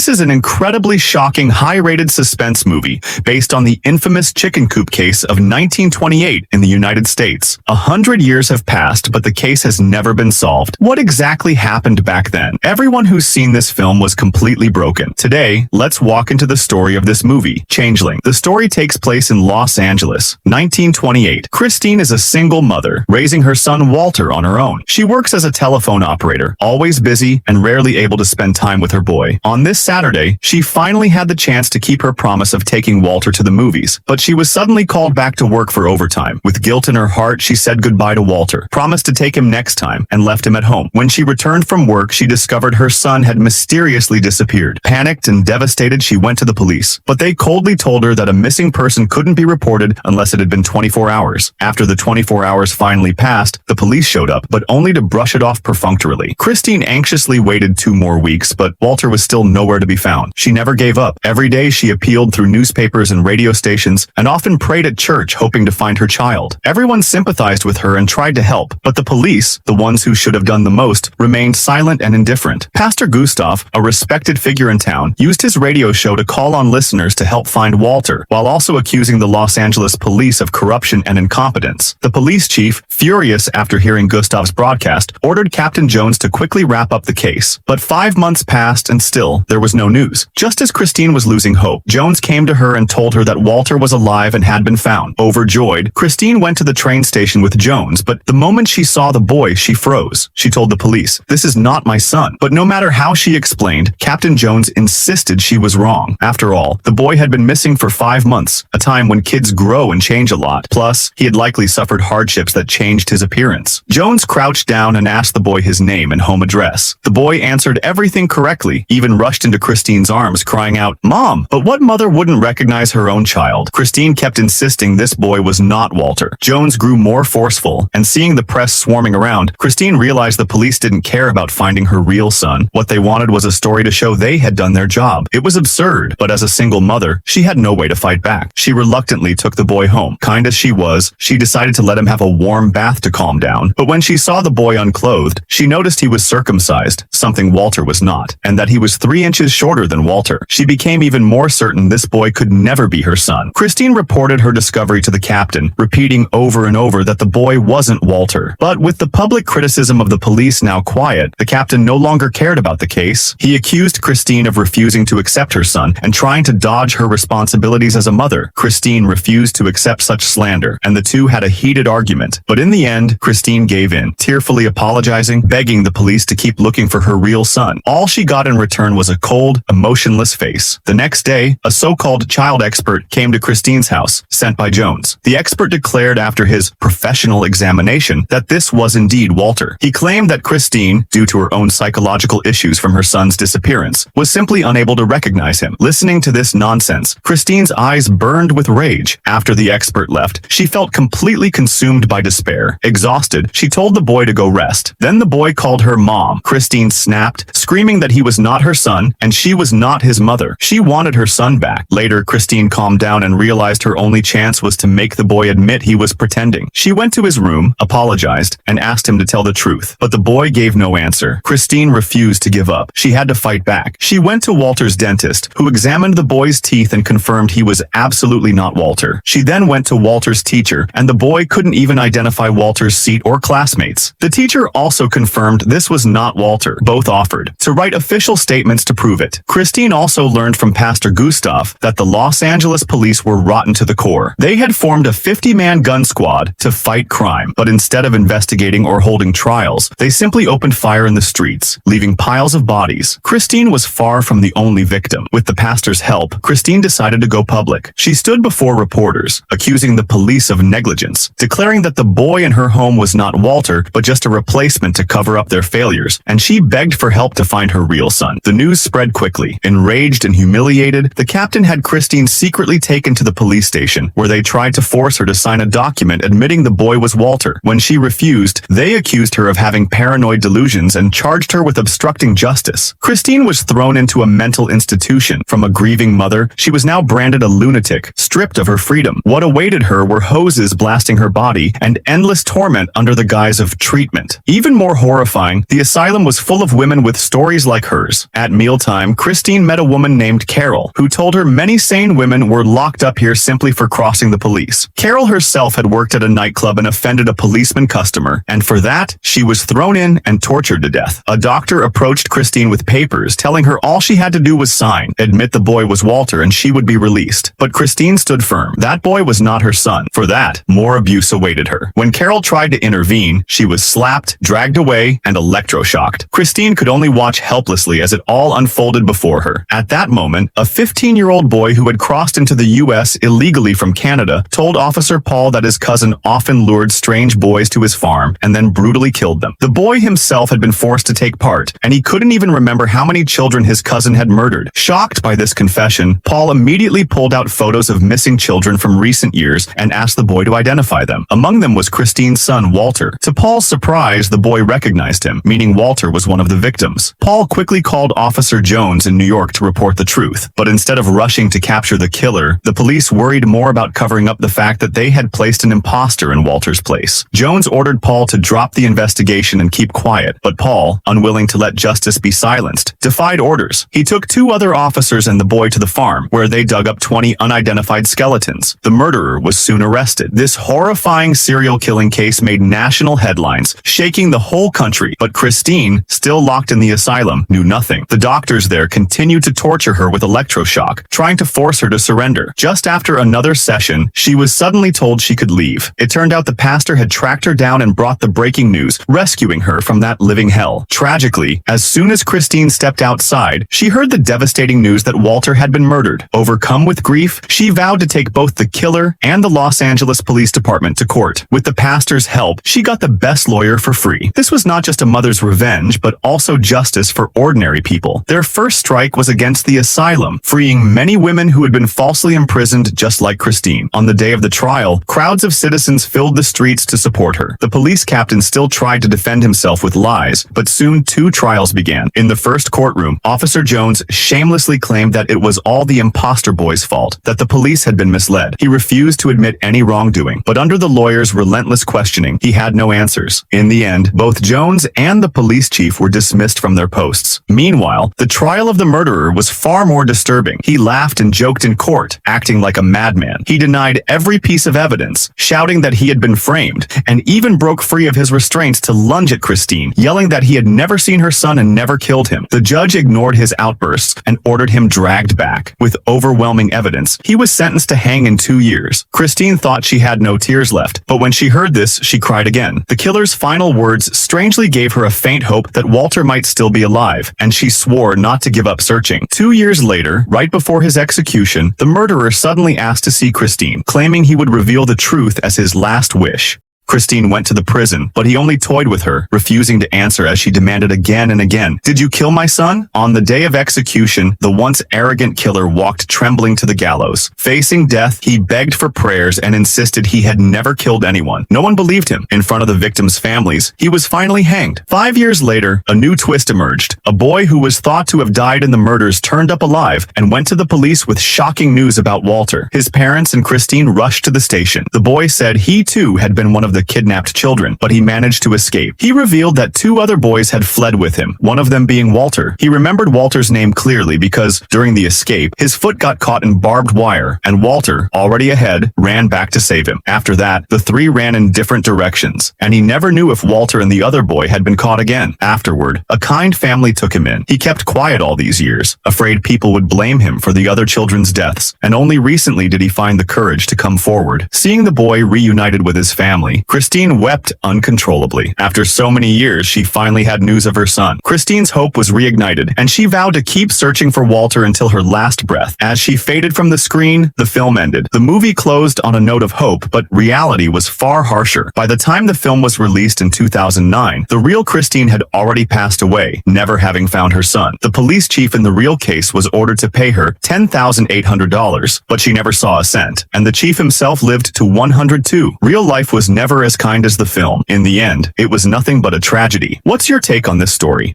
This is an incredibly shocking, high-rated suspense movie based on the infamous chicken coop case of 1928 in the United States. 100 years have passed, but the case has never been solved. What exactly happened back then? Everyone who's seen this film was completely broken. Today, let's walk into the story of this movie, Changeling. The story takes place in Los Angeles, 1928. Christine is a single mother, raising her son Walter on her own. She works as a telephone operator, always busy and rarely able to spend time with her boy. On this Saturday, she finally had the chance to keep her promise of taking Walter to the movies, but she was suddenly called back to work for overtime. With guilt in her heart, she said goodbye to Walter, promised to take him next time, and left him at home. When she returned from work, she discovered her son had mysteriously disappeared. Panicked and devastated, she went to the police, but they coldly told her that a missing person couldn't be reported unless it had been 24 hours. After the 24 hours finally passed, the police showed up, but only to brush it off perfunctorily. Christine anxiously waited 2 more weeks, but Walter was still nowhere to be found. She never gave up. Every day she appealed through newspapers and radio stations, and often prayed at church hoping to find her child. Everyone sympathized with her and tried to help, but the police, the ones who should have done the most, remained silent and indifferent. Pastor Gustav, a respected figure in town, used his radio show to call on listeners to help find Walter, while also accusing the Los Angeles police of corruption and incompetence. The police chief, furious after hearing Gustav's broadcast, ordered Captain Jones to quickly wrap up the case. But 5 months passed and still, there was no news. Just as Christine was losing hope, Jones came to her and told her that Walter was alive and had been found. Overjoyed, Christine went to the train station with Jones, but the moment she saw the boy, she froze. She told the police, "This is not my son." But no matter how she explained, Captain Jones insisted she was wrong. After all, the boy had been missing for 5 months, a time when kids grow and change a lot. Plus, he had likely suffered hardships that changed his appearance. Jones crouched down and asked the boy his name and home address. The boy answered everything correctly, even rushed into Christine's arms, crying out, "Mom!" But what mother wouldn't recognize her own child? Christine kept insisting this boy was not Walter. Jones grew more forceful, and seeing the press swarming around, Christine realized the police didn't care about finding her real son. What they wanted was a story to show they had done their job. It was absurd, but as a single mother, she had no way to fight back. She reluctantly took the boy home. Kind as she was, she decided to let him have a warm bath to calm down. But when she saw the boy unclothed, she noticed he was circumcised, something Walter was not, and that he was 3 inches shorter than Walter. She became even more certain this boy could never be her son. Christine reported her discovery to the captain, repeating over and over that the boy wasn't Walter. But with the public criticism of the police now quiet, the captain no longer cared about the case. He accused Christine of refusing to accept her son and trying to dodge her responsibilities as a mother. Christine refused to accept such slander, and the two had a heated argument. But in the end, Christine gave in, tearfully apologizing, begging the police to keep looking for her real son. All she got in return was a cold, emotionless face. The next day, a so-called child expert came to Christine's house, sent by Jones. The expert declared after his professional examination that this was indeed Walter. He claimed that Christine, due to her own psychological issues from her son's disappearance, was simply unable to recognize him. Listening to this nonsense, Christine's eyes burned with rage. After the expert left, she felt completely consumed by despair. Exhausted, she told the boy to go rest. Then the boy called her mom. Christine snapped, screaming that he was not her son and she was not his mother. She wanted her son back. Later, Christine calmed down and realized her only chance was to make the boy admit he was pretending. She went to his room, apologized, and asked him to tell the truth. But the boy gave no answer. Christine refused to give up. She had to fight back. She went to Walter's dentist, who examined the boy's teeth and confirmed he was absolutely not Walter. She then went to Walter's teacher, and the boy couldn't even identify Walter's seat or classmates. The teacher also confirmed this was not Walter. Both offered to write official statements to prove it. Christine also learned from Pastor Gustav that the Los Angeles police were rotten to the core. They had formed a 50-man gun squad to fight crime, but instead of investigating or holding trials, they simply opened fire in the streets, leaving piles of bodies. Christine was far from the only victim. With the pastor's help, Christine decided to go public. She stood before reporters, accusing the police of negligence, declaring that the boy in her home was not Walter, but just a replacement to cover up their failures, and she begged for help to find her real son. The news spread quickly. Enraged and humiliated, the captain had Christine secretly taken to the police station, where they tried to force her to sign a document admitting the boy was Walter. When she refused, they accused her of having paranoid delusions and charged her with obstructing justice. Christine was thrown into a mental institution. From a grieving mother, she was now branded a lunatic, stripped of her freedom. What awaited her were hoses blasting her body and endless torment under the guise of treatment. Even more horrifying, the asylum was full of women with stories like hers. At mealtime, time, Christine met a woman named Carol, who told her many sane women were locked up here simply for crossing the police. Carol herself had worked at a nightclub and offended a policeman customer, and for that, she was thrown in and tortured to death. A doctor approached Christine with papers, telling her all she had to do was sign, admit the boy was Walter, and she would be released. But Christine stood firm. That boy was not her son. For that, more abuse awaited her. When Carol tried to intervene, she was slapped, dragged away, and electroshocked. Christine could only watch helplessly as it all unfolded before her. At that moment, a 15-year-old boy who had crossed into the U.S. illegally from Canada told Officer Paul that his cousin often lured strange boys to his farm and then brutally killed them. The boy himself had been forced to take part, and he couldn't even remember how many children his cousin had murdered. Shocked by this confession, Paul immediately pulled out photos of missing children from recent years and asked the boy to identify them. Among them was Christine's son, Walter. To Paul's surprise, the boy recognized him, meaning Walter was one of the victims. Paul quickly called Officer Jones in New York to report the truth, but instead of rushing to capture the killer, the police worried more about covering up the fact that they had placed an imposter in Walter's place. Jones ordered Paul to drop the investigation and keep quiet, but Paul, unwilling to let justice be silenced, defied orders. He took 2 other officers and the boy to the farm, where they dug up 20 unidentified skeletons. The murderer was soon arrested. This horrifying serial killing case made national headlines, shaking the whole country, but Christine, still locked in the asylum, knew nothing. The doctors there continued to torture her with electroshock, trying to force her to surrender. Just after another session, she was suddenly told she could leave. It turned out the pastor had tracked her down and brought the breaking news, rescuing her from that living hell. Tragically, as soon as Christine stepped outside, she heard the devastating news that Walter had been murdered. Overcome with grief, she vowed to take both the killer and the Los Angeles Police Department to court. With the pastor's help, she got the best lawyer for free. This was not just a mother's revenge, but also justice for ordinary people. Their first strike was against the asylum, freeing many women who had been falsely imprisoned just like Christine. On the day of the trial, crowds of citizens filled the streets to support her. The police captain still tried to defend himself with lies, but soon 2 trials began. In the first courtroom, Officer Jones shamelessly claimed that it was all the imposter boy's fault, that the police had been misled. He refused to admit any wrongdoing, but under the lawyer's relentless questioning, he had no answers. In the end, both Jones and the police chief were dismissed from their posts. Meanwhile, the trial of the murderer was far more disturbing. He laughed and joked in court, acting like a madman. He denied every piece of evidence, shouting that he had been framed, and even broke free of his restraints to lunge at Christine, yelling that he had never seen her son and never killed him. The judge ignored his outbursts and ordered him dragged back. With overwhelming evidence, he was sentenced to hang in 2 years. Christine thought she had no tears left, but when she heard this, she cried again. The killer's final words strangely gave her a faint hope that Walter might still be alive, and she swore not to give up searching. 2 years later, right before his execution, the murderer suddenly asked to see Christine, claiming he would reveal the truth as his last wish. Christine went to the prison, but he only toyed with her, refusing to answer as she demanded again and again, "Did you kill my son?" On the day of execution, the once arrogant killer walked trembling to the gallows. Facing death, he begged for prayers and insisted he had never killed anyone. No one believed him. In front of the victims' families, he was finally hanged. 5 years later, a new twist emerged. A boy who was thought to have died in the murders turned up alive and went to the police with shocking news about Walter. His parents and Christine rushed to the station. The boy said he too had been one of the kidnapped children, but he managed to escape. He revealed that 2 other boys had fled with him, one of them being Walter. He remembered Walter's name clearly because, during the escape, his foot got caught in barbed wire, and Walter, already ahead, ran back to save him. After that, the 3 ran in different directions, and he never knew if Walter and the other boy had been caught again. Afterward, a kind family took him in. He kept quiet all these years, afraid people would blame him for the other children's deaths, and only recently did he find the courage to come forward. Seeing the boy reunited with his family, Christine wept uncontrollably. After so many years, she finally had news of her son. Christine's hope was reignited, and she vowed to keep searching for Walter until her last breath. As she faded from the screen, the film ended. The movie closed on a note of hope, but reality was far harsher. By the time the film was released in 2009, the real Christine had already passed away, never having found her son. The police chief in the real case was ordered to pay her $10,800, but she never saw a cent, and the chief himself lived to 102. Real life was never as kind as the film. In the end, it was nothing but a tragedy. What's your take on this story?